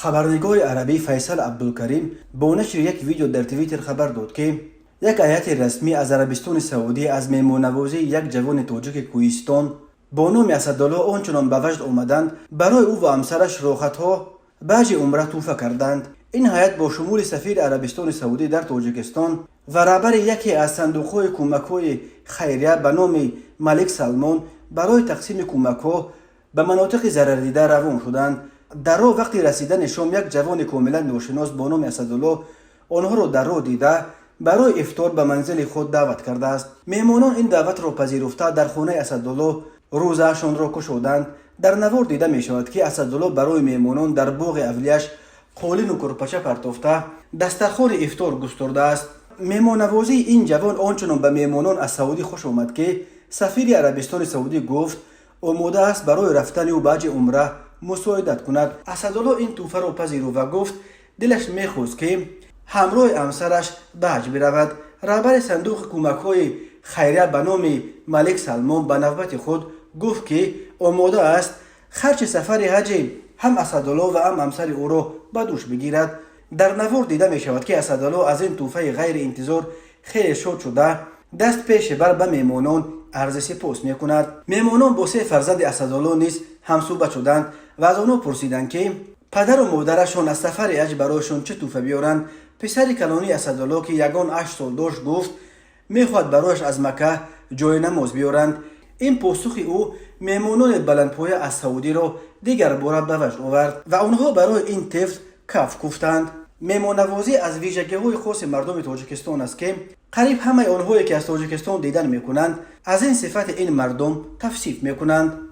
خبرنگار عربی فیصل عبدالکریم با نشر یک ویدیو در توییتر خبر داد که یک هیئت رسمی از عربستان سعودی از مهمان‌نوازی یک جوان تاجیک کوهستان با نام اسدالله آنچنان به وجد آمدند برای او و همسرش راحت‌ها باج عمره تحفه کردند. این هیئت با شمول سفیر عربستان سعودی در تاجیکستان و رهبر یکی از صندوق‌های کمک‌های خیریه به نام ملک سلمان برای تقسیم کمک‌ها به مناطق ضرردیده روان شدند. در راه وقتی رسیدن شام یک جوان کاملا ناشناس با نام اسدالله آنها را در راه دیده برای افطار به منزل خود دعوت کرده است. مهمانان این دعوت را پذیرفته در خانه اسدالله روزه‌شان را گشودند. در نوار دیده می شود که اسدالله برای مهمانان در باغ اولیش قالین و کرپچه پرتافته دسترخوان افطار گسترده است. مهمان نوازی این جوان آنچنان به مهمانان از سعودی خوش آمد که سفیر عربستان سعودی گفت آماده است برای رفتن او باج عمره مساعدت کند. اسدالله این تحفه را پذیرفت و گفت دلش میخواست که همراه همسرش به حج برود. رهبر صندوق کمک‌های خیریه به نام ملک سلمان به نوبت خود گفت که آماده است خرج سفر حج هم اسدالله و هم همسر او را به دوش بگیرد. در نوار دیده می شود که اسدالله از این تحفه غیر انتظار خیلی شاد شده دست پیش بر به مهمانان عرض سپاس می کند. مهمانان با 3 فرزند اسدالله نیز همصحبت شدند و از آنها پرسیدند که پدر و مادرشان از سفر حج برایشان چه تحفه بیارند. پسر کلانی اسدالله که یگان 8 سال داشت گفت میخواد برایش از مکه جای نماز بیارند. این پاسخ او مهمانان بلندپایه از سعودی را دیگر باره به وجد آورد و آنها برای این طفل کف گفتند. مهمان نوازی از ویژگی‌های خاص مردم تاجیکستان است که قریب همه آنهایی که از تاجیکستان دیدن میکنند از این صفت این مردم توصیف میکنند.